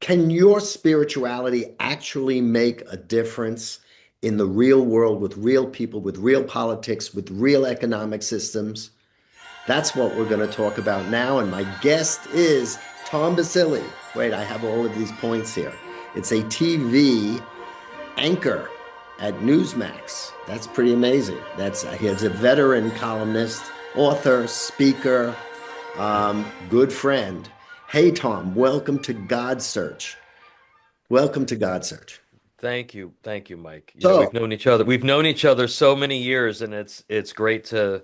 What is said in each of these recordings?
Can your spirituality actually make a difference in the real world with real people, with real politics, with real economic systems? That's what we're going to talk about now. And my guest is Tom Basile. Wait, I have all of these points here. It's a TV anchor at Newsmax. That's pretty amazing. He's a veteran columnist, author, speaker, good friend. Hey, Tom, welcome to Godsearch. Welcome to Godsearch. Thank you, Mike. So, We've known each other. We've known each other so many years, and it's great to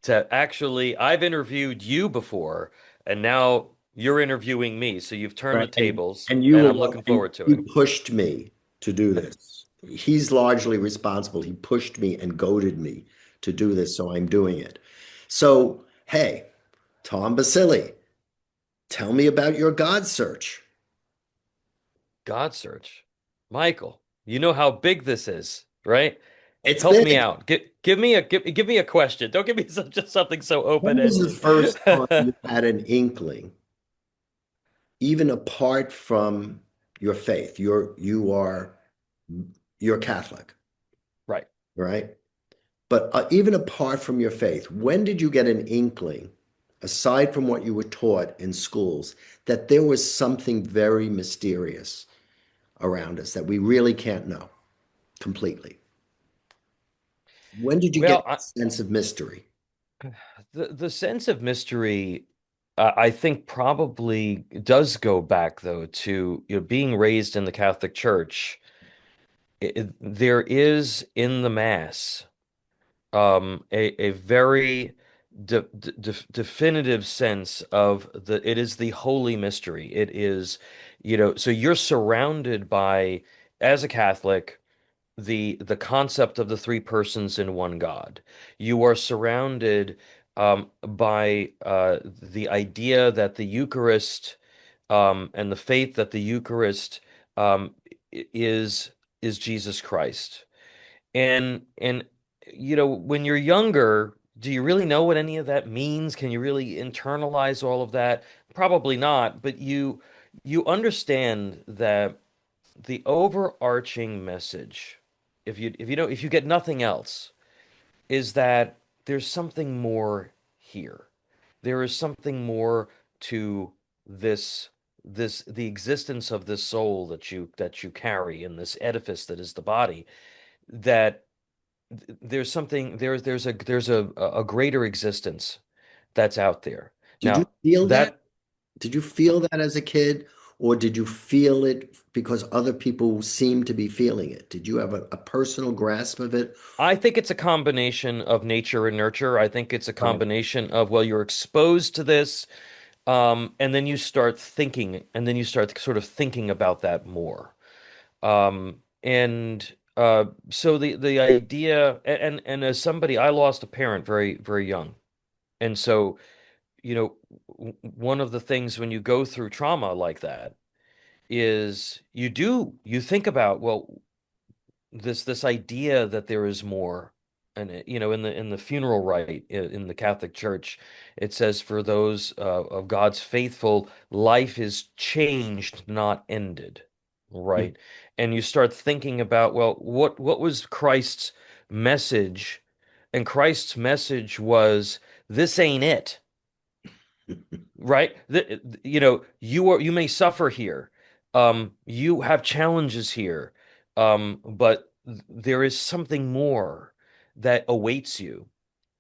actually. I've interviewed you before, and now you're interviewing me. So you've turned the right, tables, and you and were I'm looking and forward to you it. pushed me to do this. He's largely responsible. He pushed me and goaded me to do this, so I'm doing it. So, hey, Tom Basile, tell me about your God search. God search, Michael. You know how big this is, right? It's Help me big. out. Give me a question. Don't give me just something so When was the open-ended. first time you had an inkling, even apart from your faith? You're Catholic, Right. right? But even apart from your faith, when did you get an inkling, aside from what you were taught in schools, that there was something very mysterious around us that we really can't know completely? When did you get Well, that sense of mystery? the sense of mystery, I think probably does go back though to being raised in the Catholic Church. There is in the Mass a very definitive sense of it is the holy mystery. It is, so you're surrounded by, as a Catholic, the concept of the three persons in one God. You are surrounded by the idea that the Eucharist and the faith that the Eucharist um, is is Jesus Christ. And when you're younger, do you really know what any of that means? Can you really internalize all of that? Probably not, but you understand that the overarching message, if you get nothing else, is that there's something more here. There is something more to this the existence of this soul that you carry in this edifice that is the body, that there's something there's a greater existence that's out there. Did you Now, feel that? that Did you feel that as a kid, or did you feel it because other people seemed to be feeling it? Did you have a personal grasp of it? I think it's a combination of nature and nurture. I think it's a Right. combination of, well, you're exposed to this, and then you start thinking, and then you start sort of thinking about that more. And so the idea, and as somebody, I lost a parent very, very young. And so, one of the things when you go through trauma like that is you think about, well, this idea that there is more. And in the funeral rite in the Catholic Church, it says for those of God's faithful, life is changed, not ended, right? And you start thinking about, well, what was Christ's message? And Christ's message was, this ain't it, right? You may suffer here. You have challenges here. But there is something more that awaits you.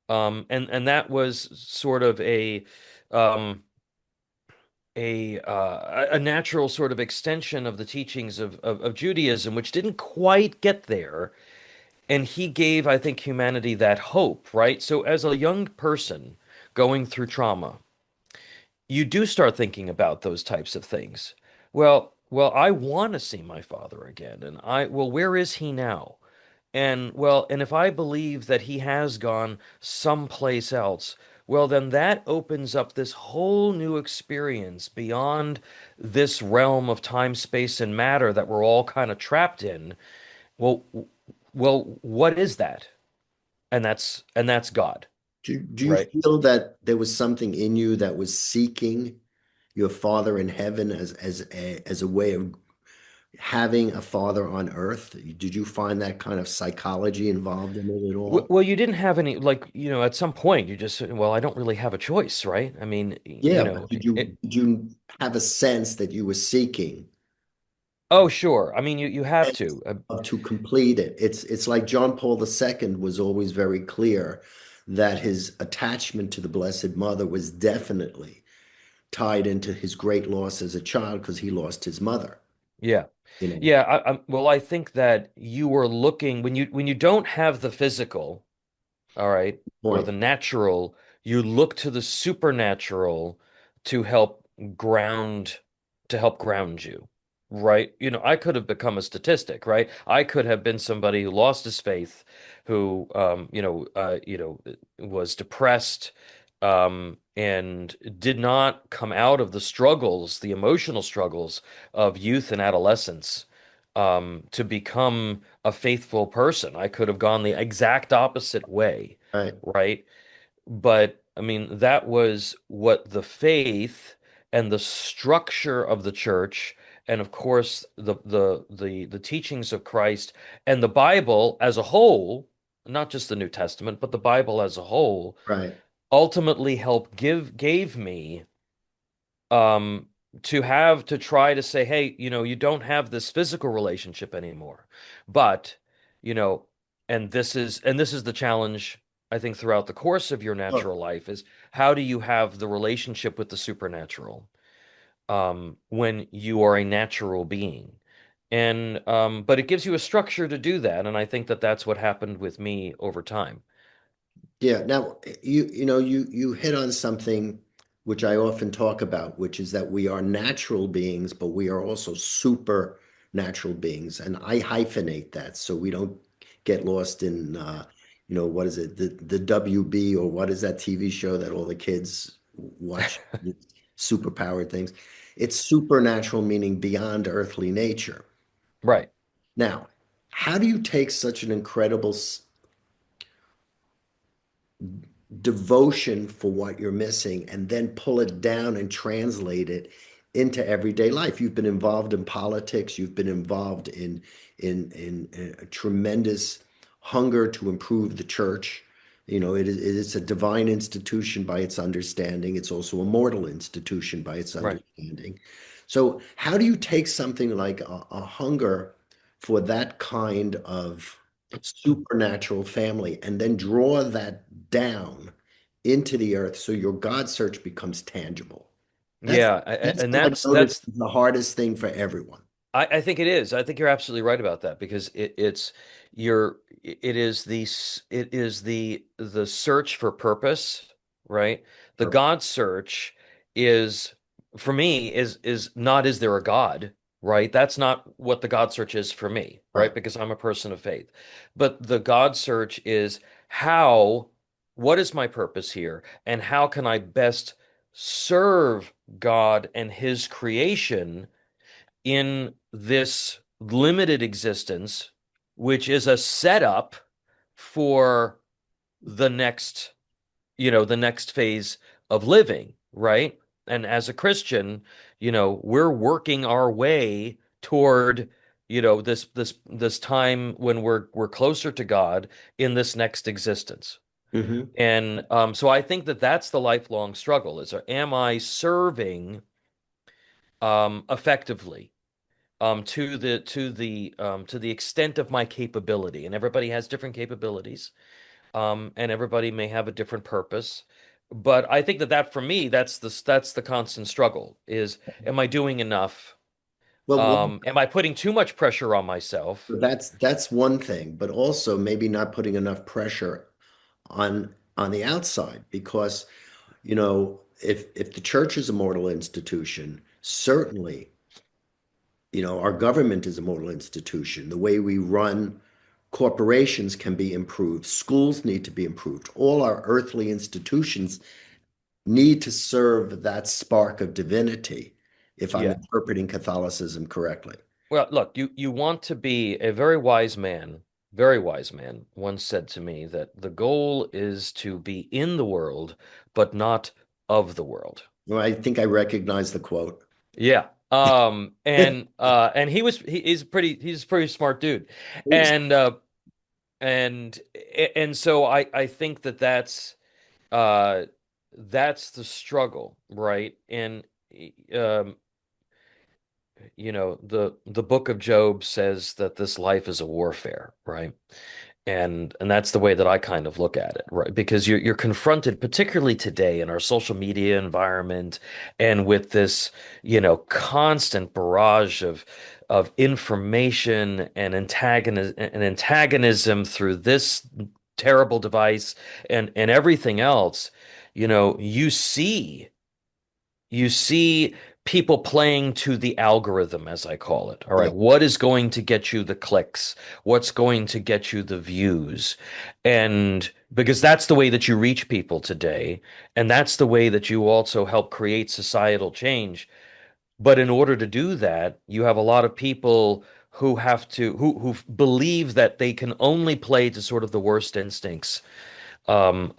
And that was sort of um a natural sort of extension of the teachings of Judaism, which didn't quite get there. And he gave, I think, humanity that hope, right? So as a young person going through trauma, you do start thinking about those types of things. Well, I want to see my father again, and where is he now? And if I believe that he has gone someplace else, well, then that opens up this whole new experience beyond this realm of time, space, and matter that we're all kind of trapped in. Well, what is that? And that's God, Do you right? feel that there was something in you that was seeking your father in heaven as a way of having a father on earth? Did you find that kind of psychology involved in it at all? Well, you didn't have any, like, at some point you just said, well, I don't really have a choice, right? I mean, Yeah, but did you have a sense that you were seeking oh, sure. I mean, you have to. to complete it? It's like John Paul II was always very clear that his attachment to the Blessed Mother was definitely tied into his great loss as a child because he lost his mother, Yeah. you know. Yeah, well, I think that you were looking when you don't have the physical, all right, or Point. the natural, you look to the supernatural to help ground ground you, right? I could have become a statistic, right? I could have been somebody who lost his faith, who was depressed, and did not come out of the struggles, the emotional struggles of youth and adolescence, to become a faithful person. I could have gone the exact opposite way, Right. right? But I mean, that was what the faith and the structure of the church, and of course the teachings of Christ and the Bible as a whole, not just the New Testament, but the Bible as a whole, Right. ultimately helped gave me, um to try to say, hey, you don't have this physical relationship anymore, but you know and this is the challenge, I think, throughout the course of your Oh, natural life, is how do you have the relationship with the supernatural, when you are a natural being? And but it gives you a structure to do that, and I think that that's what happened with me over time. yeah. Now you hit on something which I often talk about, which is that we are natural beings, but we are also supernatural beings, and I hyphenate that so we don't get lost in what is it, the WB, or what is that TV show that all the kids watch, the superpowered things. It's supernatural, meaning beyond earthly nature. Right. Now, how do you take such an incredible devotion for what you're missing and then pull it down and translate it into everyday life? You've been involved in politics, you've been involved in a tremendous hunger to improve the church. It's a divine institution by its understanding. It's also a mortal institution by its Right. understanding. So how do you take something like a hunger for that kind of supernatural family and then draw that down into the earth so your God search becomes tangible? That's Yeah, that's and what I've that's noticed that's is the hardest thing for everyone. I think it is. I think you're absolutely right about that, because it is the search for purpose, right? The Purpose. God search is, for me, is not, is there a God, right? That's not what the God search is for me, right? Right. Because I'm a person of faith. But the God search is, how what is my purpose here, and how can I best serve God and his creation in this limited existence, which is a setup for the next, the next phase of living, right? And as a Christian, we're working our way toward, this time when we're closer to God in this next existence. Hmm. And so I think that that's the lifelong struggle: is, am I serving effectively, to the extent of my capability? And everybody has different capabilities, and everybody may have a different purpose. But I think that for me, that's the constant struggle: is, am I doing enough? Well, Am I putting too much pressure on myself? that's one thing, but also maybe not putting enough pressure on the outside, because if the church is a mortal institution, certainly, our government is a mortal institution. The way we run corporations can be improved. Schools need to be improved. All our earthly institutions need to serve that spark of divinity, if I'm Yeah. interpreting Catholicism correctly. Well, look, you want to be a very wise man once said to me that the goal is to be in the world, but not of the world. Well, I think I recognize the quote. Yeah. And he's a pretty smart dude. Please. And and and so I think that uh that's the struggle, right? And um the book of Job says that this life is a warfare, right? And that's the way that I kind of look at it, right? Because you're confronted, particularly today in our social media environment, and with this, constant barrage of information and antagonism through this terrible device and everything else. You see people playing to the algorithm, as I call it. All Yeah. right. What is going to get you the clicks? What's going to get you the views? And because that's the way that you reach people today. And that's the way that you also help create societal change. But in order to do that, you have a lot of people who believe that they can only play to sort of the worst instincts of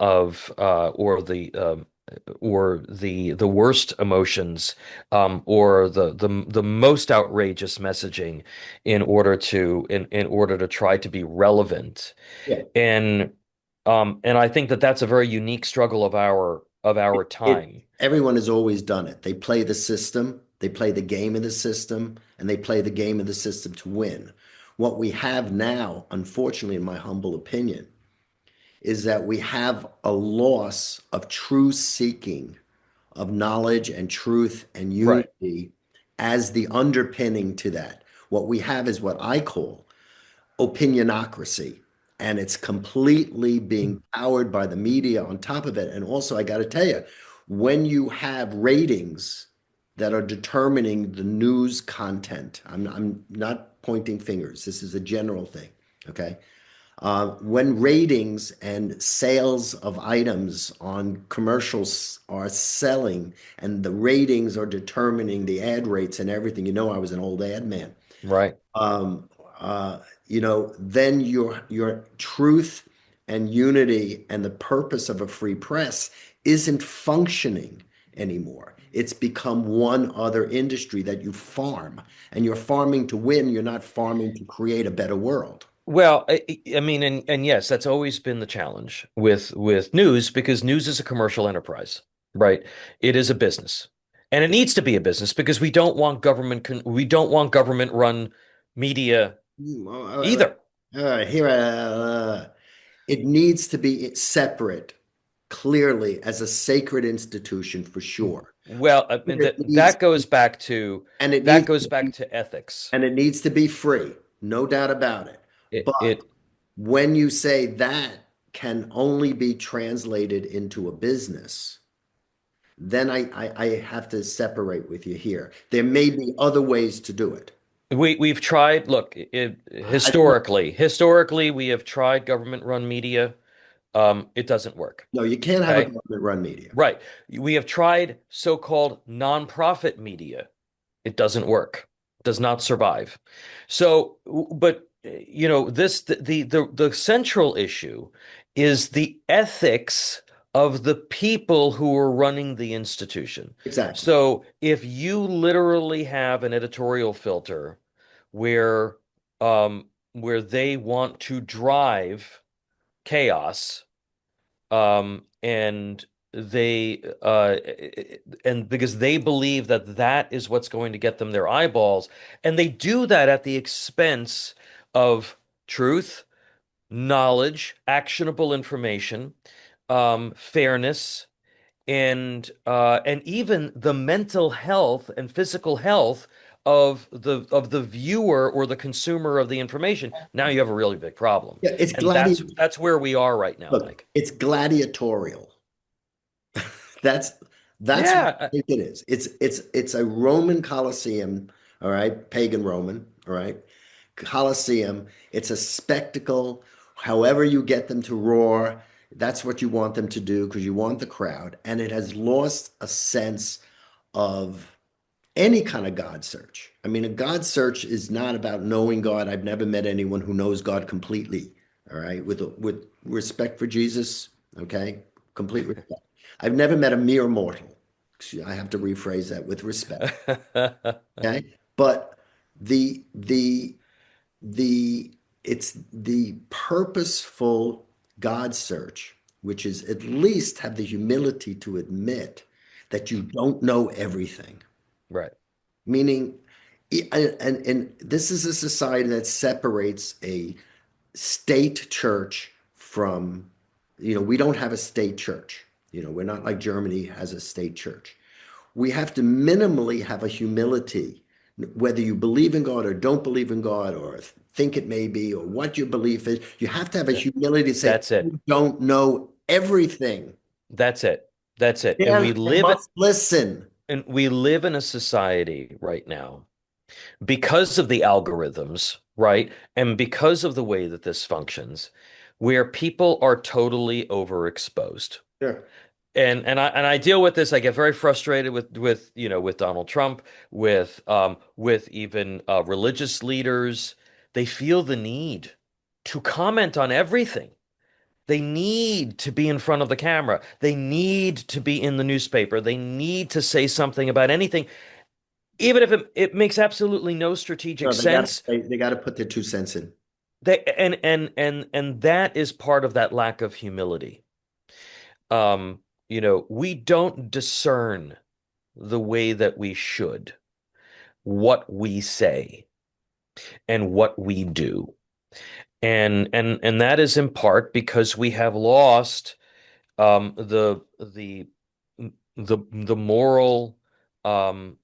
or the worst emotions, or the most outrageous messaging in order to try to be relevant. Yeah. And I think that that's a very unique struggle of our time. Everyone has always done it. They play the system, they play the game of the system, and they play the game of the system to win. What we have now, unfortunately, in my humble opinion, is that we have a loss of true seeking of knowledge and truth and Right. unity as the underpinning to that. What we have is what I call opinionocracy, and it's completely being powered by the media on top of it. And also, I got to tell you, when you have ratings that are determining the news content, I'm not pointing fingers, this is a general thing, okay? When ratings and sales of items on commercials are selling and the ratings are determining the ad rates and everything, I was an old ad man. Right. Um, then your truth and unity and the purpose of a free press isn't functioning anymore. It's become one other industry that you farm, and you're farming to win. You're not farming to create a better world. Well, I mean, and yes, that's always been the challenge with news, because news is a commercial enterprise, right? It is a business, and it needs to be a business because we don't want government run media either. Here, it needs to be separate, clearly, as a sacred institution for sure. Well, I mean, It that needs, that goes back to and it that needs goes to back be, to ethics. and it needs to be free, no doubt about it. It But it when you say that can only be translated into a business, then I have to separate with you here. There may be other ways to do it. we've tried. Look, I, historically, we have tried government run media. It doesn't work. no, you can't have a Okay. government-run media. Right. We have tried so-called nonprofit media. It doesn't work. Does not survive. So, but the central issue is the ethics of the people who are running the institution. Exactly. So, if you literally have an editorial filter where where they want to drive chaos, and and because they believe that that is what's going to get them their eyeballs, and they do that at the expense of truth, knowledge, actionable information, fairness, and even the mental health and physical health of the viewer or the consumer of the information. Now you have a really big problem, Yeah, it's and that's where we are right now, look, Mike. it's gladiatorial. That's that's what Yeah. I think it is. It's a Roman Colosseum, all right, pagan Roman, all right, Colosseum. It's a spectacle. However you get them to roar, that's what you want them to do because you want the crowd. And it has lost a sense of any kind of God search. I mean, a God search is not about knowing God. I've never met anyone who knows God completely. All right, with respect for Jesus, okay, complete respect. I've never met a mere mortal. I have to rephrase that with respect. Okay. But the the it's the purposeful God search, which is at least have the humility to admit that you don't know everything. Right. Meaning, and this is a society that separates a state church from, we don't have a state church. We're not like Germany has a state church. We have to minimally have a humility, whether you believe in God or don't believe in God or think it may be or what your belief is. You have to have a Yeah. humility to say, That's it. you don't know everything. That's it. That's it. And I must listen. And we live in a society right now because of the algorithms, right? And because of the way that this functions, where people are totally overexposed. Sure. And I deal with this. I get very frustrated with with Donald Trump, with even religious leaders. They feel the need to comment on everything. They need to be in front of the camera. They need to be in the newspaper. They need to say something about anything, even if it makes absolutely no strategic No, sense. they got to put their 2 cents in. And that is part of that lack of humility. We don't discern the way that we should, what we say and what we do. And that is in part because we have lost the moral um,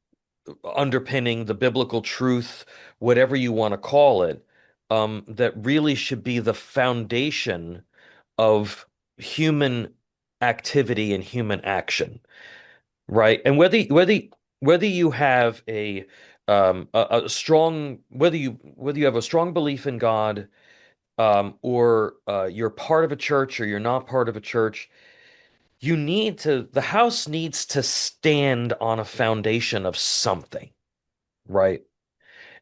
underpinning, the biblical truth, whatever you want to call it, that really should be the foundation of human activity and human action, right? And whether you have a strong whether you have a strong belief in God, or you're part of a church or you're not part of a church, the house needs to stand on a foundation of something, right?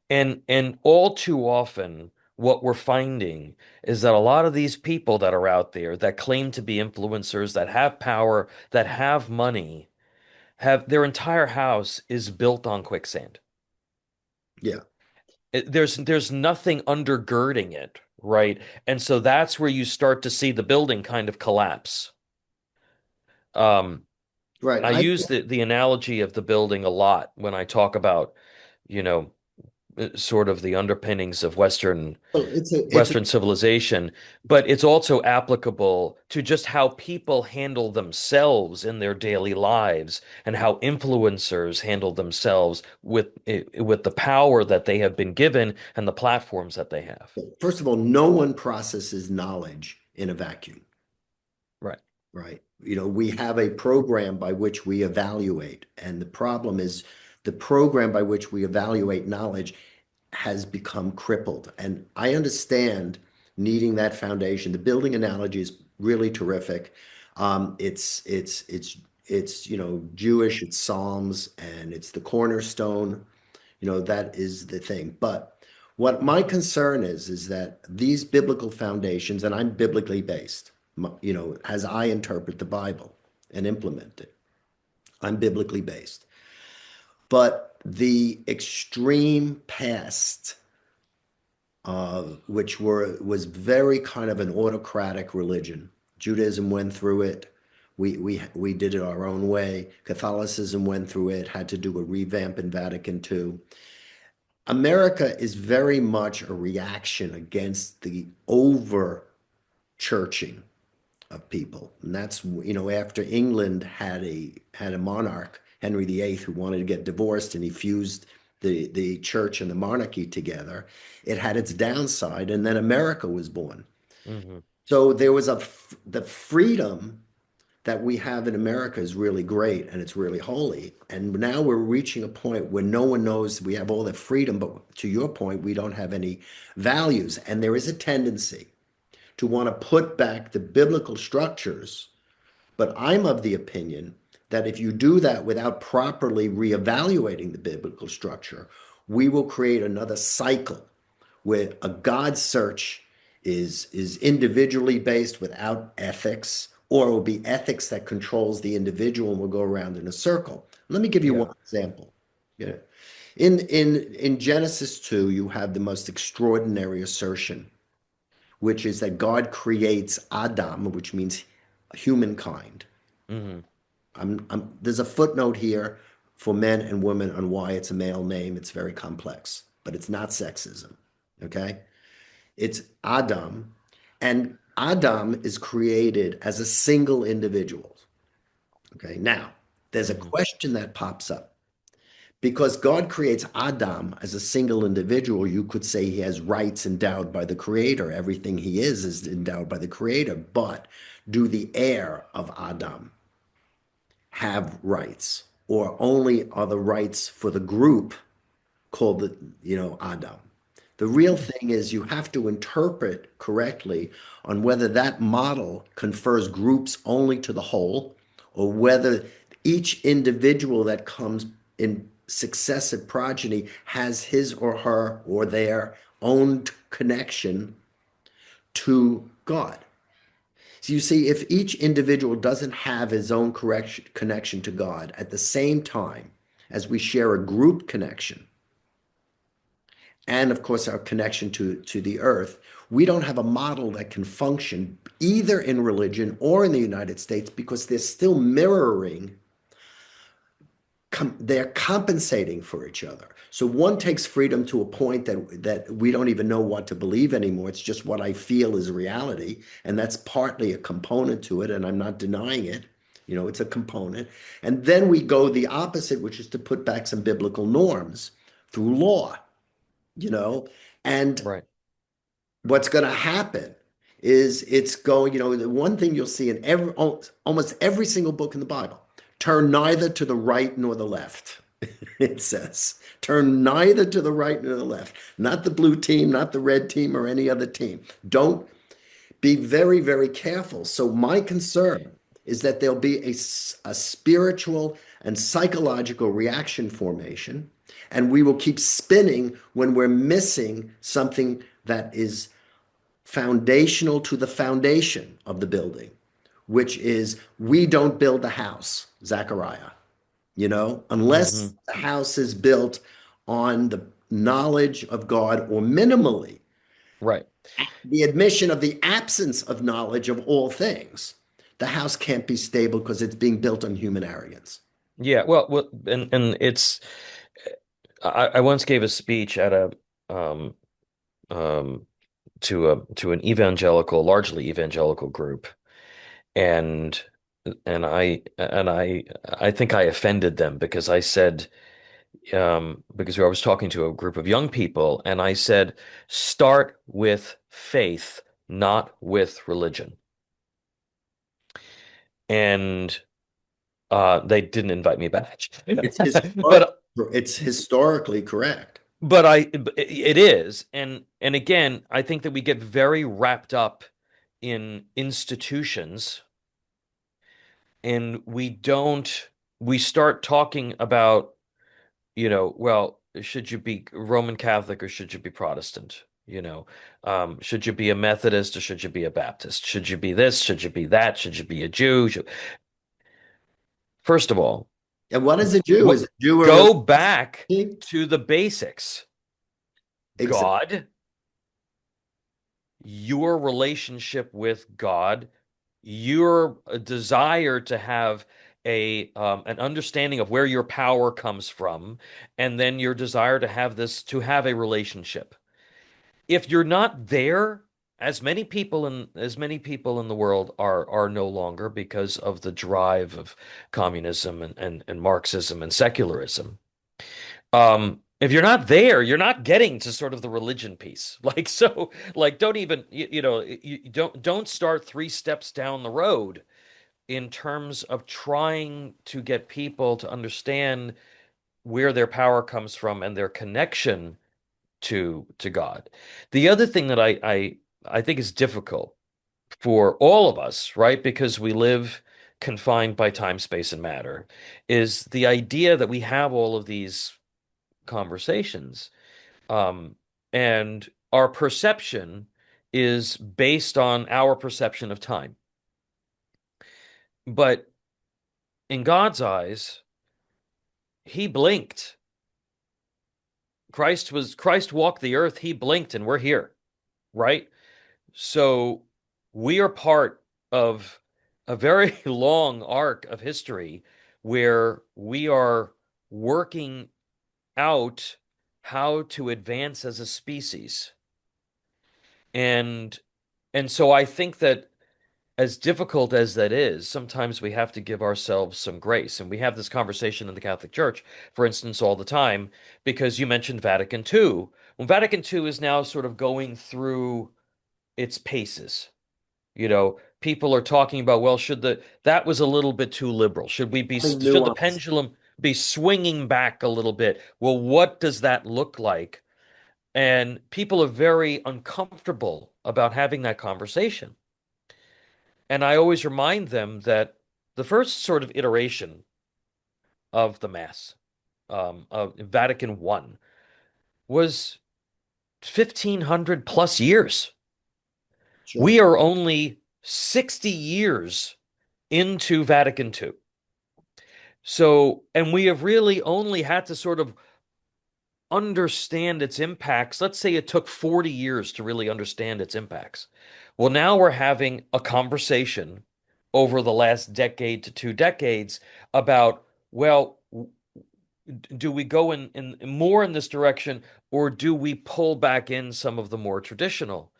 And all too often, what we're finding is that a lot of these people that are out there that claim to be influencers, that have power, that have money, have their entire house is built on quicksand. Yeah. There's nothing undergirding it, right? And so that's where you start to see the building kind of collapse. Um, Right. I use the analogy of the building a lot when I talk about, you know, sort of the underpinnings of Well, it's a Western civilization, but it's also applicable to just how people handle themselves in their daily lives and how influencers handle themselves with the power that they have been given and the platforms that they have. First of all, no one processes knowledge in a vacuum, Right. right? We have a program by which we evaluate, and the problem is the program by which we evaluate knowledge has become crippled. And I understand needing that foundation. The building analogy is really terrific. It's Jewish, it's Psalms, and it's the cornerstone. That is the thing. But what my concern is that these biblical foundations, and I'm biblically based, as I interpret the Bible and implement it, I'm biblically based. But the extreme past, which was very kind of an autocratic religion. Judaism went through it. We did it our own way. Catholicism went through it, had to do a revamp in Vatican II. America is very much a reaction against the over churching of people. And that's, after England had a monarch, Henry VIII, who wanted to get divorced, and he fused the church and the monarchy together. It had its downside, and then America was born. Hmm. So the freedom that we have in America is really great and it's really holy. And now we're reaching a point where no one knows we have all that freedom, but to your point, we don't have any values. And there is a tendency to want to put back the biblical structures. But I'm of the opinion that if you do that without properly reevaluating the biblical structure, we will create another cycle where a God search is individually based without ethics, or it will be ethics that controls the individual and will go around in a circle. Let me give you Yeah. one example. Yeah. In Genesis 2, you have the most extraordinary assertion, which is that God creates Adam, which means humankind. Hmm. There's a footnote here for men and women on why it's a male name. It's very complex, but it's not sexism. Okay? It's Adam, and Adam is created as a single individual. Okay, now there's a Hmm. question that pops up. Because God creates Adam as a single individual, you could say he has rights endowed by the Creator. Everything he is endowed by the Creator. But do the heir of Adam have rights? Or only are the rights for the group called Adam? The real thing is you have to interpret correctly on whether that model confers groups only to the whole, or whether each individual that comes in successive progeny has his or her or their own connection to God. So you see, if each individual doesn't have his own correction, connection to God at the same time as we share a group connection, and of course our connection to the earth, we don't have a model that can function either in religion or in the United States because they're still mirroring, they're compensating for each other. So one takes freedom to a point that we don't even know what to believe anymore. It's just what I feel is reality, and that's partly a component to it, and I'm not denying it. It's a component. And then we go the opposite, which is to put back some biblical norms through law, you know. And Right. what's going to happen is it's going, the one thing you'll see in almost every single book in the Bible, turn neither to the right nor the left. It says, turn neither to the right nor the left, not the blue team, not the red team, or any other team. Don't be very, very careful. So, my concern is that there'll be a spiritual and psychological reaction formation, and we will keep spinning when we're missing something that is foundational to the foundation of the building, which is we don't build the house, Zechariah, unless Hmm. the house is built on the knowledge of God or minimally Right. the admission of the absence of knowledge of all things. The house can't be stable because it's being built on human arrogance. Yeah. Well, and it's I once gave a speech at a um um to an evangelical, largely evangelical group, and I think I offended them because I said because I was talking to a group of young people, and I said, start with faith, not with religion. And they didn't invite me back. It's historic, But it's historically correct. it is, and again, I think that we get very wrapped up in institutions, and we start talking about, well, should you be Roman Catholic or should you be Protestant? Should you be a Methodist or should you be a Baptist? Should you be this? Should you be that? Should you be a Jew? First of all, And what is a Jew? what Is a Jew a go back religion? to the basics. Exactly. God, your relationship with God, your desire to have a an understanding of where your power comes from, and then your desire to have a relationship. If you're not there, as many people in the world are no longer because of the drive of communism and Marxism and secularism. If you're not there, you're not getting to sort of the religion piece. Like don't even you don't start three steps down the road in terms of trying to get people to understand where their power comes from and their connection to God. The other thing that I think is difficult for all of us, right? Because we live confined by time, space, and matter, is the idea that we have all of these conversations, um, and our perception is based on our perception of time. But in God's eyes, he blinked. Christ walked the earth, he blinked, and we're here, right? So we are part of a very long arc of history where we are working out how to advance as a species. And and so I think that as difficult as that is, sometimes we have to give ourselves some grace. And we have this conversation in the Catholic Church, for instance, all the time, because you mentioned Vatican II. Well, Vatican II is now sort of going through its paces. People are talking about, well, that was a little bit too liberal. Should the Nuance. pendulum be swinging back a little bit? Well, what does that look like? And people are very uncomfortable about having that conversation. And I always remind them that the first sort of iteration of the Mass, of Vatican I, was 1500 plus years. Sure. We are only 60 years into Vatican II. So, and we have really only had to sort of understand its impacts. Let's say it took 40 years to really understand its impacts. Well, now we're having a conversation over the last decade to 2 decades about, well, do we go in more in this direction, or do we pull back in some of the more traditional?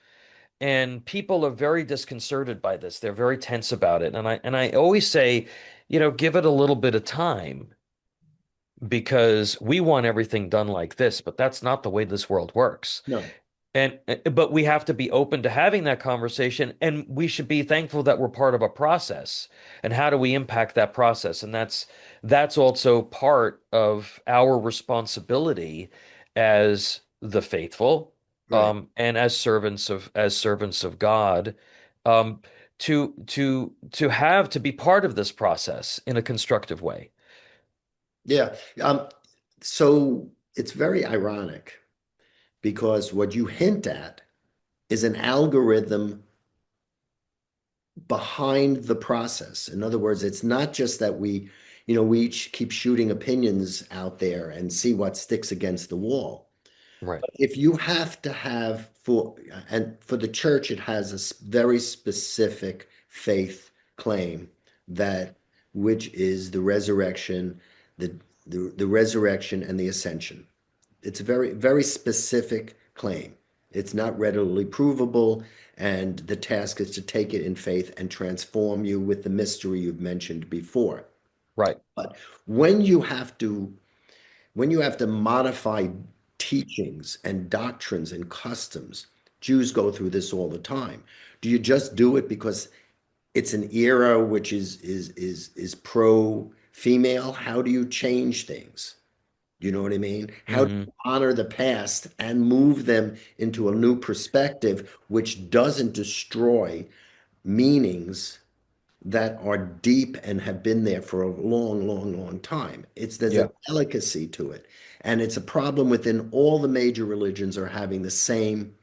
And people are very disconcerted by this. They're very tense about it. And I always say, give it a little bit of time because we want everything done like this, but that's not the way this world works. No. And but we have to be open to having that conversation, and we should be thankful that we're part of a process. And how do we impact that process? And that's also part of our responsibility as the faithful, Right. and as servants of God, um, to be part of this process in a constructive way. Yeah. So it's very ironic because what you hint at is an algorithm behind the process. In other words, it's not just that we each keep shooting opinions out there and see what sticks against the wall. Right. If you have to have and for the church, it has a very specific faith claim that which is the resurrection, the the resurrection and the ascension. It's a very, very specific claim. It's not readily provable, and the task is to take it in faith and transform you with the mystery you've mentioned before. Right. But when you have to when you have to modify teachings and doctrines and customs, Jews go through this all the time. Do you just do it because it's an era which is pro female? How do you change things? You know what I mean? How do Hmm. you honor the past and move them into a new perspective which doesn't destroy meanings that are deep and have been there for a long, long, long time? There's a Yeah. delicacy to it. And it's a problem within all the major religions are having the same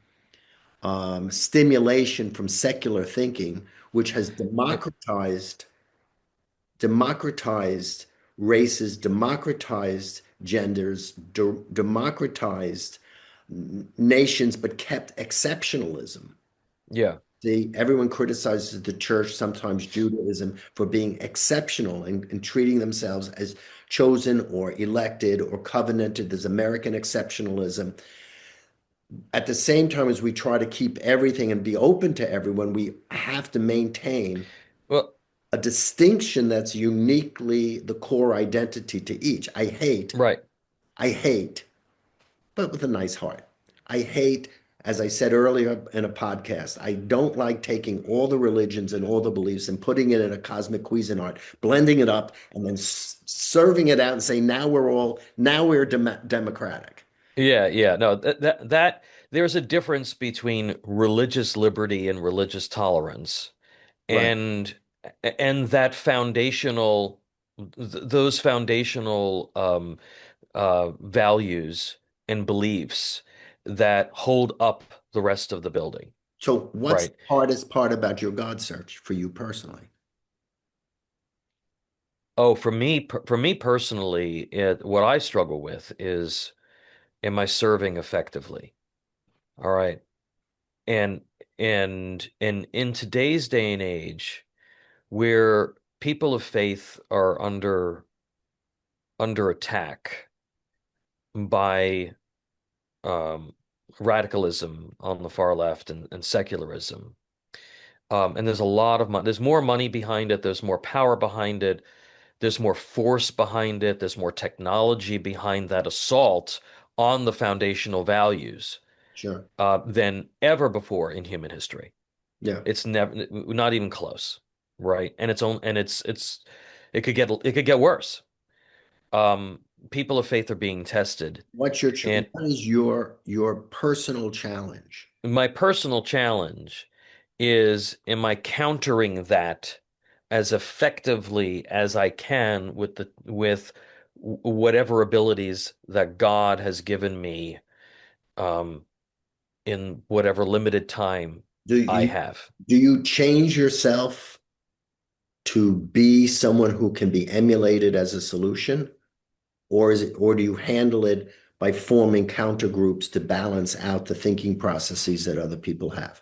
stimulation from secular thinking, which has democratized races, democratized genders, democratized nations, but kept exceptionalism. Yeah. See, everyone criticizes the church, sometimes Judaism, for being exceptional and treating themselves as chosen or elected or covenanted. There's American exceptionalism. At the same time as we try to keep everything and be open to everyone, we have to maintain Well, a distinction that's uniquely the core identity to each. right. I hate, but with a nice heart. I hate, as I said earlier in a podcast, I don't like taking all the religions and all the beliefs and putting it in a cosmic Cuisinart, blending it up, and then serving it out and saying, now we're democratic. Yeah, yeah. No, that there's a difference between religious liberty and religious tolerance. Right. And and that foundational those foundational values and beliefs that hold up the rest of the building. So, what's Right. the hardest part about your God search for you personally? Oh, for me personally, what I struggle with is, am I serving effectively? All right. And and in today's day and age, where people of faith are under attack by um, radicalism on the far left and secularism, and there's a lot of money. There's more money behind it. There's more power behind it. There's more force behind it. There's more technology behind that assault on the foundational values Sure. than ever before in human history. Yeah. It's never not even close, right? And it's it could get worse. Um, People of faith are being tested, and What is your personal challenge? my personal challenge is, am I countering that as effectively as I can with whatever abilities that God has given me um, in whatever limited time Do I you have. do you change yourself to be someone who can be emulated as a solution? Or do you handle it by forming counter groups to balance out the thinking processes that other people have?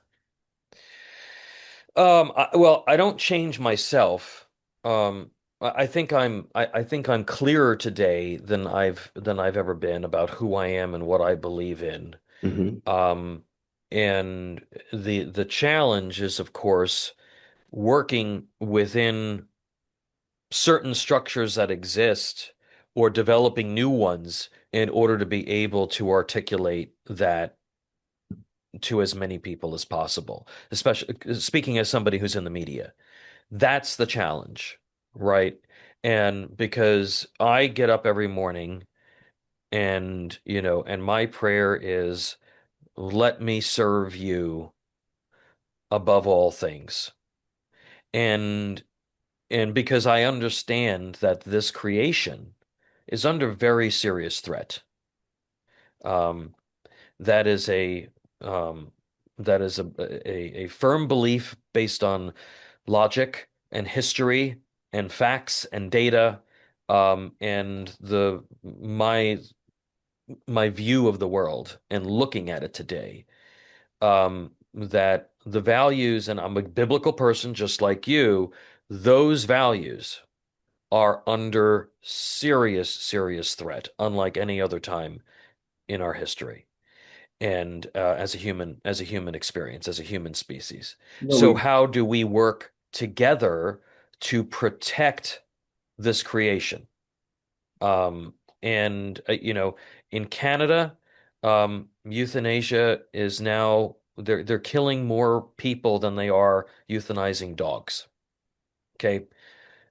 Well, I don't change myself. I think I'm clearer today than I've ever been about who I am and what I believe in. Hmm. Um, and the challenge is, of course, working within certain structures that exist or developing new ones in order to be able to articulate that to as many people as possible, especially speaking as somebody who's in the media. That's the challenge, right? And because I get up every morning and, and my prayer is, let me serve you above all things. And and because I understand that this creation is under very serious threat. Um, that is a um, that is a firm belief based on logic and history and facts and data, and the my view of the world and looking at it today. That the values, and I'm a biblical person just like you, those values are under serious threat, unlike any other time in our history, and as a human experience, as a human species. No, So we how do we work together to protect this creation? Um, and in Canada, euthanasia is now they're killing more people than they are euthanizing dogs. Okay,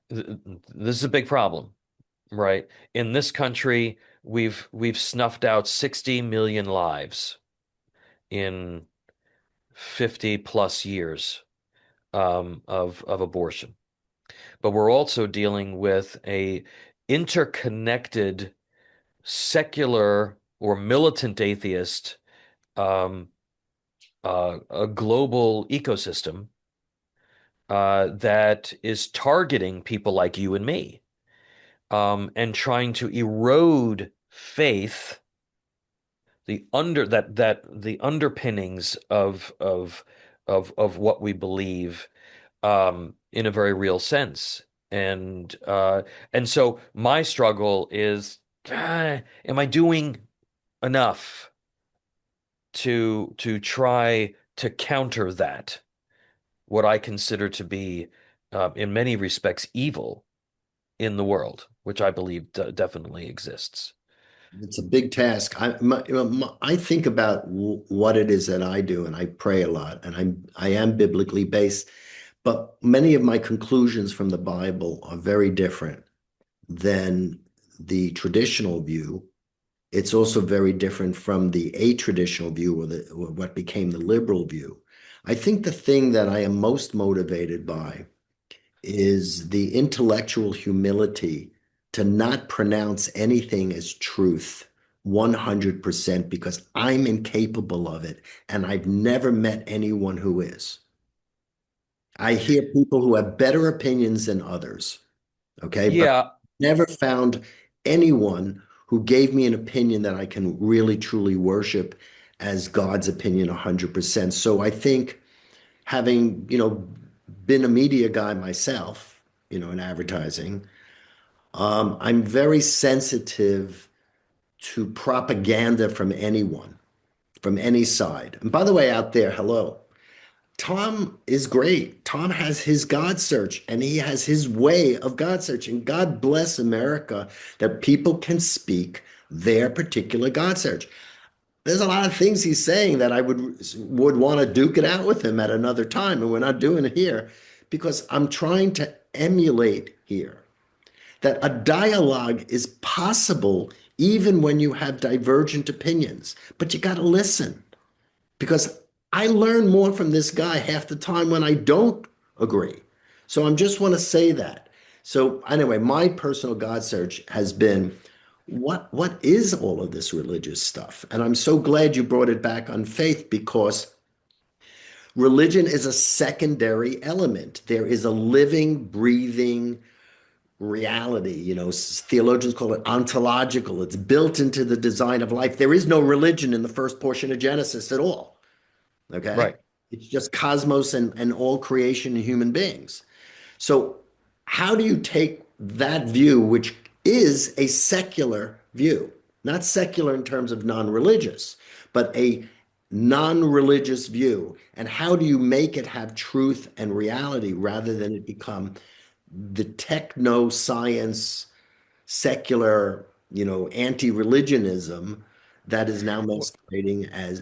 this is a big problem, right? In this country, we've snuffed out 60 million lives in 50 plus years of abortion. But we're also dealing with a interconnected secular or militant atheist um, a global ecosystem that is targeting people like you and me, and trying to erode faith, the underpinnings of what we believe, in a very real sense. And and so my struggle is, am I doing enough to try to counter that, what I consider to be, in many respects, evil in the world, which I believe definitely exists. It's a big task. I think about what it is that I do, and I pray a lot, and I am biblically based, but many of my conclusions from the Bible are very different than the traditional view. It's also very different from the a-traditional view, or what became the liberal view. I think the thing that I am most motivated by is the intellectual humility to not pronounce anything as truth 100% because I'm incapable of it and I've never met anyone who is. I hear people who have better opinions than others. Okay. But Yeah. never found anyone who gave me an opinion that I can really truly worship as God's opinion 100%. So I think having, been a media guy myself, in advertising, I'm very sensitive to propaganda from anyone, from any side. And by the way, out there, hello. Tom is great. Tom has his God search and he has his way of God searching. God bless America that people can speak their particular God search. There's a lot of things he's saying that I would want to duke it out with him at another time, and we're not doing it here because I'm trying to emulate here that a dialogue is possible even when you have divergent opinions, but you got to listen because I learn more from this guy half the time when I don't agree. So I just want to say that. So anyway, my personal God search has been what is all of this religious stuff? And I'm so glad you brought it back on faith because religion is a secondary element. There is a living, breathing reality. Theologians call it ontological. It's built into the design of life. There is no religion in the first portion of Genesis at all. Okay. Right. It's just cosmos and all creation and human beings. So, how do you take that view, which is a secular view, not secular in terms of non religious, but a non religious view, and how do you make it have truth and reality rather than it become the techno science, secular, anti-religionism that is now masquerading as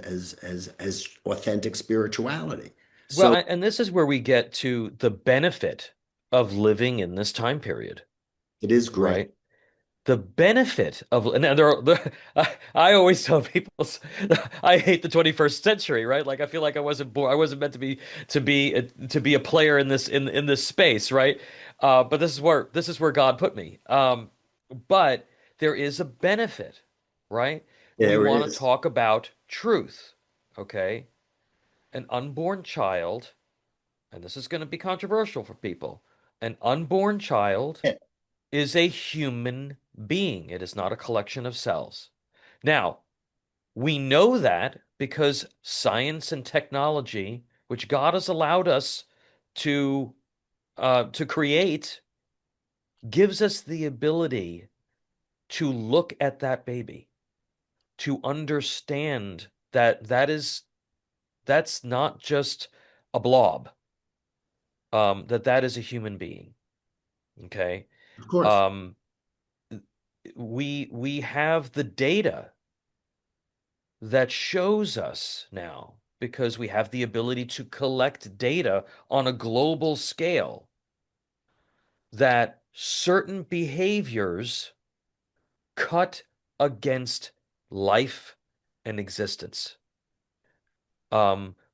authentic spirituality. Well, So and this is where we get to the benefit of living in this time period, it is great. right? The benefit of, and I always tell people I hate the 21st century, right? Like I feel like I wasn't born, I wasn't meant to be a player in this space, right? But this is where God put me. But there is a benefit, right? We There want to is. talk about truth, okay? An unborn child, and this is going to be controversial for people. An unborn child Yeah, is a human being. It is not a collection of cells. Now, we know that because science and technology, which God has allowed us to create, gives us the ability to look at that baby, to understand that that's not just a blob, that is a human being. Okay. of course. Um, we have the data that shows us now because we have the ability to collect data on a global scale that certain behaviors cut against life and existence.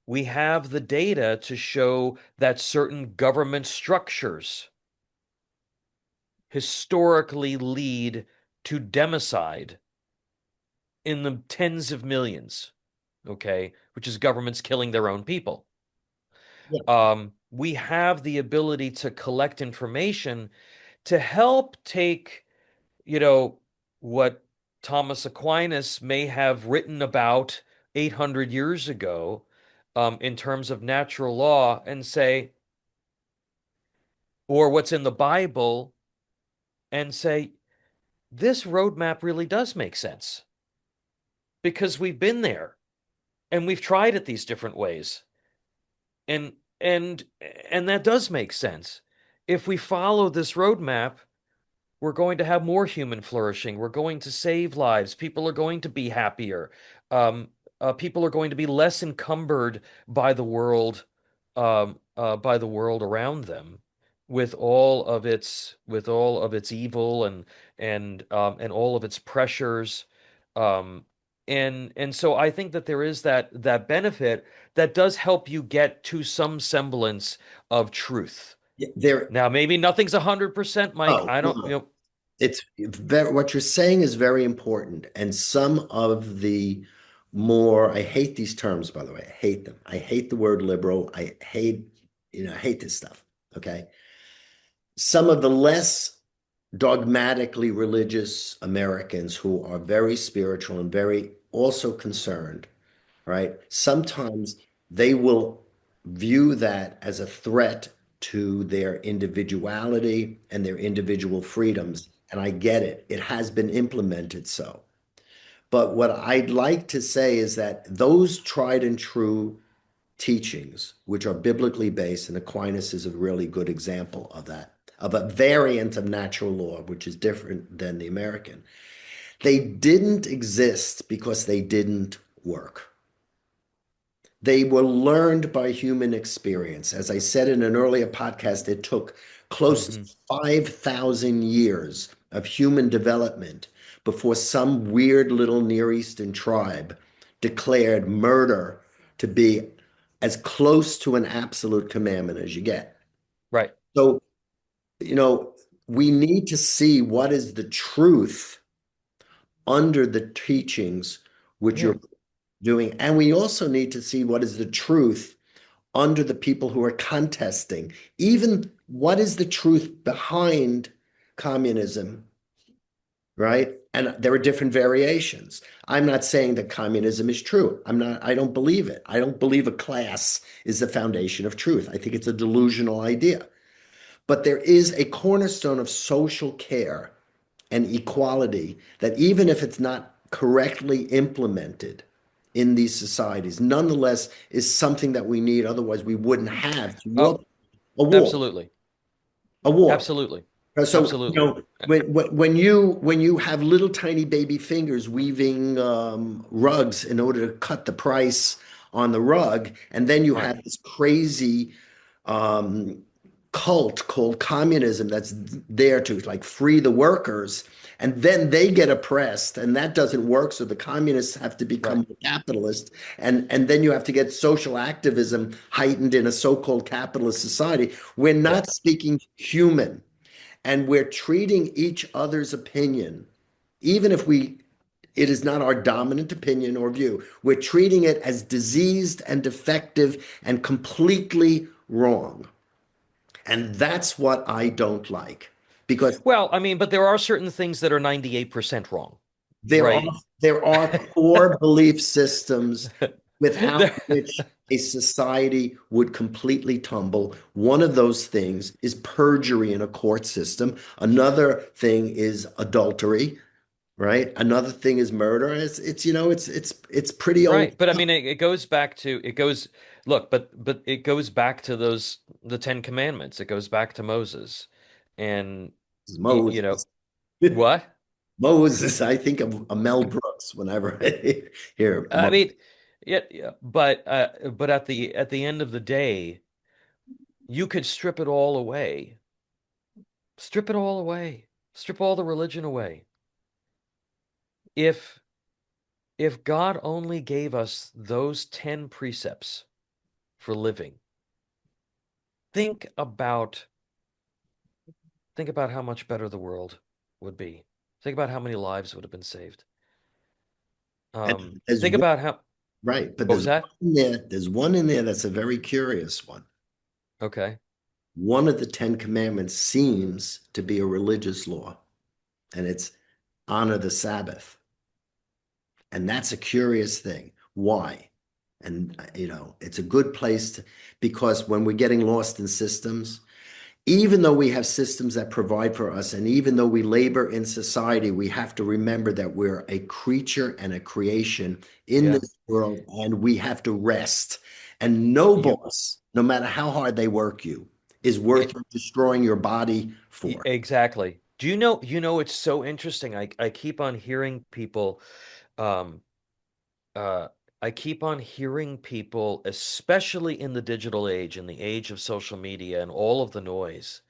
We have the data to show that certain government structures historically lead to democide in the tens of millions, okay, which is governments killing their own people. Yeah. We have the ability to collect information to help take, you know, what Thomas Aquinas may have written about 800 years ago, in terms of natural law and say, or what's in the Bible, and say, this roadmap really does make sense because we've been there and we've tried it these different ways. And and and that does make sense. If we follow this roadmap, we're going to have more human flourishing. We're going to save lives. People are going to be happier. Um, People are going to be less encumbered by the world around them, with all of its evil and all of its pressures. Um, and so I think that there is that benefit that does help you get to some semblance of truth. Yeah, there. Now, maybe nothing's 100%, Mike. Oh, I no, don't, no. It's very, what you're saying is very important. And some of the more, I hate these terms, by the way. I hate them. I hate the word liberal. I hate this stuff. Okay. Some of the less dogmatically religious Americans who are very spiritual and very also concerned, right? Sometimes they will view that as a threat to their individuality and their individual freedoms. And I get it. It has been implemented so. But what I'd like to say is that those tried and true teachings, which are biblically based, and Aquinas is a really good example of that, of a variant of natural law, which is different than the American. They didn't exist because they didn't work. They were learned by human experience. As I said in an earlier podcast, it took close to Hmm. 5,000 years of human development before some weird little Near Eastern tribe declared murder to be as close to an absolute commandment as you get. Right. So, you know, we need to see what is the truth under the teachings which Yeah. you're doing. And we also need to see what is the truth under the people who are contesting. Even what is the truth behind communism, right? And there are different variations. I'm not saying that communism is true. I don't believe it. I don't believe a class is the foundation of truth. I think it's a delusional idea. But there is a cornerstone of social care and equality that even if it's not correctly implemented in these societies, nonetheless is something that we need. Otherwise, we wouldn't have, to your Oh, a war, absolutely. a war. Absolutely. So, Absolutely. when you have little tiny baby fingers weaving rugs in order to cut the price on the rug, and then you Right. have this crazy um, cult called communism that's there to like free the workers, and then they get oppressed, and that doesn't work. So the communists have to Right. become capitalist, and then you have to get social activism heightened in a so-called capitalist society. We're Yeah. not speaking human, and we're treating each other's opinion, even if it is not our dominant opinion or view. We're treating it as diseased and defective and completely wrong. And that's what I don't like because Well, I mean, but there are certain things that are 98% wrong, there are right? there are core belief systems without There, which a society would completely tumble. One of those things is perjury in a court system. Another thing is adultery, right? Another thing is murder. It's pretty old. right. But I mean, it goes back to look, but it goes back to the Ten Commandments. It goes back to Moses. And you know, Moses. what? Moses, I think of Mel Brooks whenever I hear I Moses. mean, yeah, yeah, but at the end of the day, you could strip it all away. Strip it all away. Strip all the religion away. If God only gave us those 10 precepts for living, think about think about how much better the world would be. Think about how many lives would have been saved. And there's Think one, about how, right, but what was that? there's one in there that's a very curious one. Okay. One of the Ten Commandments seems to be a religious law, and it's honor the Sabbath. And that's a curious thing. Why? And it's a good place because when we're getting lost in systems, even though we have systems that provide for us, and even though we labor in society, we have to remember that we're a creature and a creation in Yeah. this world, and we have to rest. And no You boss, no matter how hard they work you, is worth destroying your body for. exactly. Do you know it's so interesting. I keep on hearing people um uh I keep on hearing people, especially in the digital age, in the age of social media and all of the noise,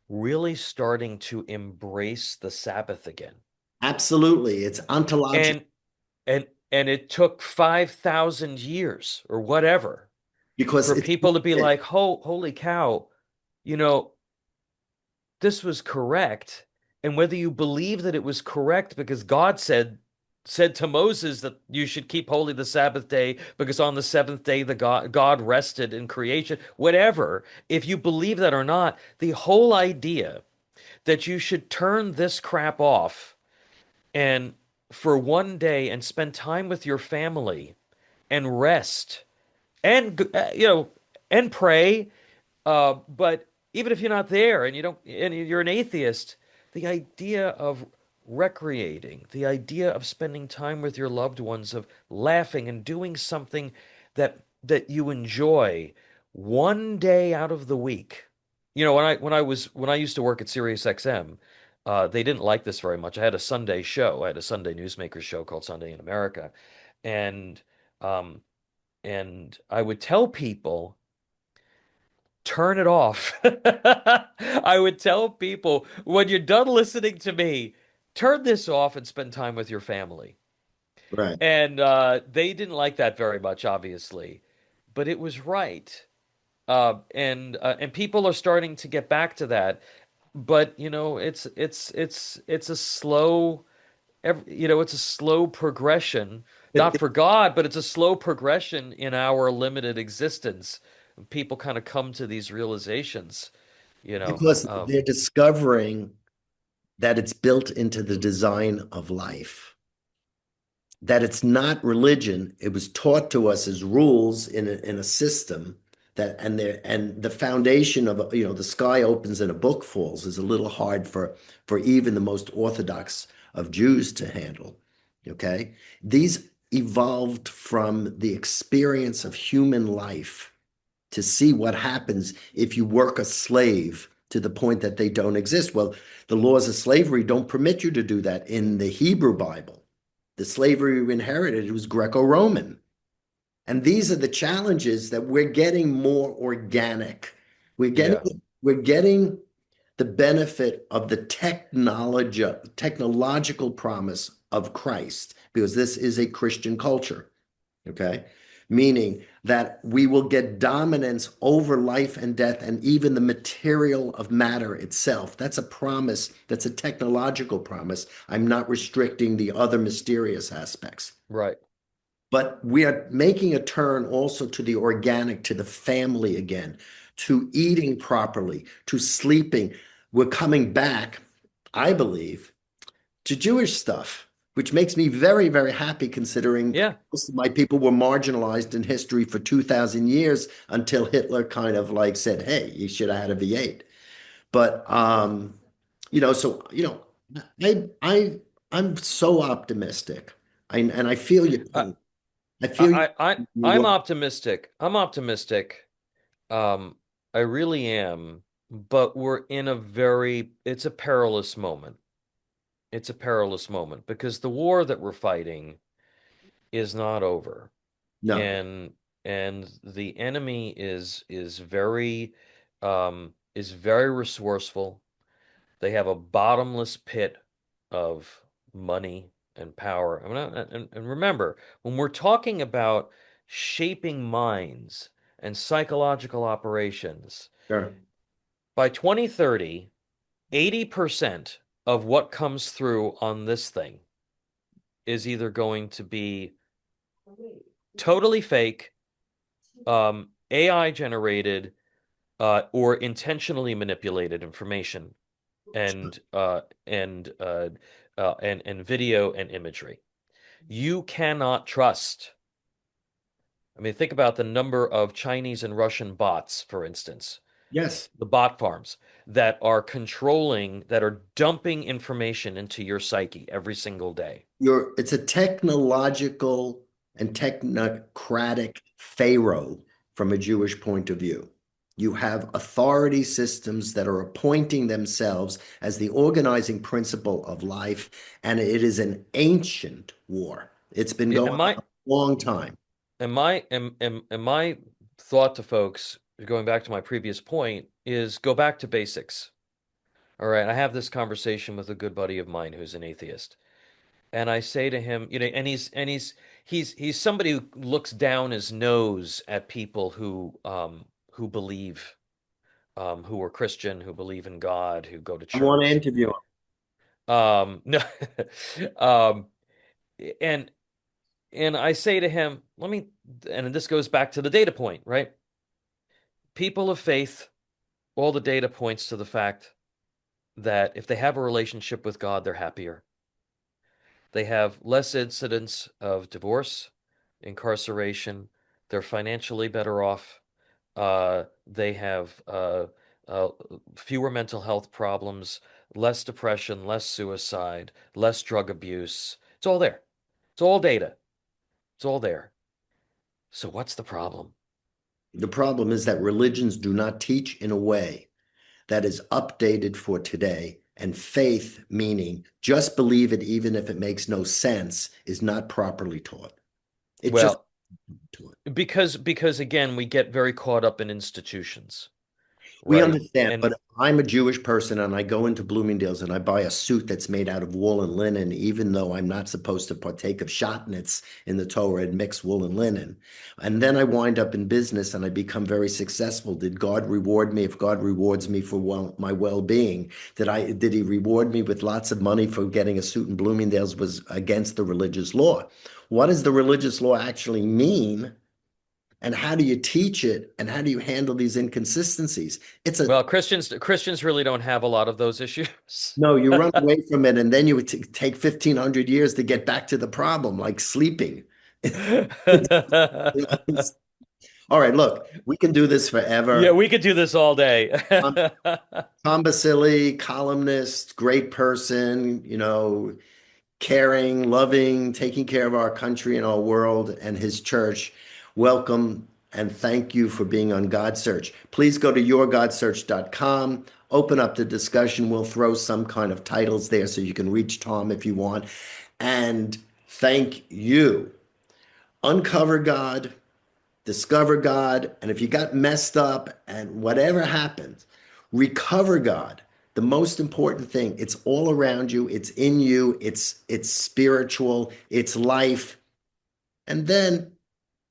really starting to embrace the Sabbath again. Absolutely. It's ontological And and it took 5,000 years or whatever because for it's people to be like, holy cow, you know, this was correct. And whether you believe that it was correct because God said to Moses that you should keep holy the Sabbath day because on the seventh day the God rested in creation, whatever, if you believe that or not, the whole idea that you should turn this crap off and for one day and spend time with your family and rest and and pray. But even if you're not there and you don't and you're an atheist, the idea of recreating, the idea of spending time with your loved ones, of laughing and doing something that you enjoy one day out of the week. When I used to work at Sirius XM, they didn't like this very much. I had a Sunday show. I had a Sunday newsmaker show called Sunday in America, and um, and I would tell people turn it off. I would tell people when you're done listening to me, turn this off and spend time with your family. Right. And they didn't like that very much, obviously, but it was right. And people are starting to get back to that. But it's a slow it's a slow progression, It- not it- for God, but it's a slow progression in our limited existence. People kind of come to these realizations, you know. because they're discovering that it's built into the design of life, that it's not religion. It was taught to us as rules in a system that, and the foundation of, the sky opens and a book falls is a little hard for even the most orthodox of Jews to handle. Okay. These evolved from the experience of human life to see what happens if you work a slave to the point that they don't exist. Well, the laws of slavery don't permit you to do that in the Hebrew Bible. The slavery we inherited was Greco-Roman. And these are the challenges that we're getting more organic. We're getting Yeah, we're getting the benefit of the technological promise of Christ, because this is a Christian culture. Okay. Meaning that we will get dominance over life and death and even the material of matter itself. That's a promise. That's a technological promise. I'm not restricting the other mysterious aspects. right. But we are making a turn also to the organic, to the family again, to eating properly, to sleeping. We're coming back, I believe, to Jewish stuff, which makes me very, very happy considering Yeah. most of my people were marginalized in history for 2,000 years until Hitler kind of like said, hey, you should have had a V8. But, so, I'm so optimistic. And I feel your I pain. I feel I I I'm you. optimistic. I'm optimistic. Um, I really am, but we're in a very it's a perilous moment. It's a perilous moment because the war that we're fighting is not over. No, and and the enemy is very resourceful. They have a bottomless pit of money and power. I mean, and remember, when we're talking about shaping minds and psychological operations, sure. by 2030, 80% of what comes through on this thing is either going to be totally fake, AI generated, or intentionally manipulated information and and video and imagery. You cannot trust. I mean, think about the number of Chinese and Russian bots, for instance, Yes. the bot farms that are that are dumping information into your psyche every single day. It's a technological and technocratic pharaoh from a Jewish point of view. You have authority systems that are appointing themselves as the organizing principle of life, and it is an ancient war. It's been Yeah, going on a long time. and my thought to folks, going back to my previous point, is go back to basics. All right, I have this conversation with a good buddy of mine who's an atheist. And I say to him, and he's somebody who looks down his nose at people who believe, who are Christian, who believe in God, who go to I want to church. interview him. No, um, and and I say to him, and this goes back to the data point, right? People of faith, all the data points to the fact that if they have a relationship with God, they're happier. They have less incidents of divorce, incarceration. They're financially better off. They have uh, fewer mental health problems, less depression, less suicide, less drug abuse. It's all there. It's all data. It's all there. So what's the problem? The problem is that religions do not teach in a way that is updated for today. And faith, meaning just believe it even if it makes no sense, is not properly taught. It's just Well, taught. because again, we get very caught up in institutions, We right? understand, And but I'm a Jewish person and I go into Bloomingdale's and I buy a suit that's made out of wool and linen, even though I'm not supposed to partake of shatnez in the Torah and mix wool and linen. And then I wind up in business and I become very successful. Did God reward me? If God rewards me for my well-being, did he reward me with lots of money for getting a suit in Bloomingdale's was against the religious law? What does the religious law actually mean? And how do you teach it? And how do you handle these inconsistencies? It's a well, Christians really don't have a lot of those issues. No, you run away from it, and then you would take 1,500 years to get back to the problem, like sleeping. All right, look, we can do this Yeah, forever. we could do this all day. Um, Tom Basile, columnist, great person, caring, loving, taking care of our country and our world and his church. Welcome and thank you for being on Godsearch. Please go to yourgodsearch.com, open up the discussion. We'll throw some kind of titles there so you can reach Tom if you want. And thank you. Uncover God, discover God, and if you got messed up and whatever happens, recover God. The most important thing, it's all around you, it's in you, it's spiritual, it's life. And then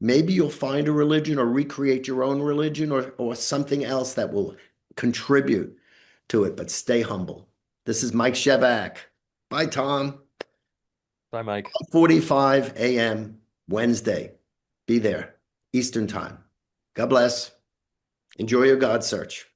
maybe you'll find a religion or recreate your own religion or something else that will contribute to it, but stay humble. This is Mike Shevack. Bye, Tom. Bye, Mike. 45 a.m. Wednesday. Be there, Eastern Time. God bless. Enjoy your God search.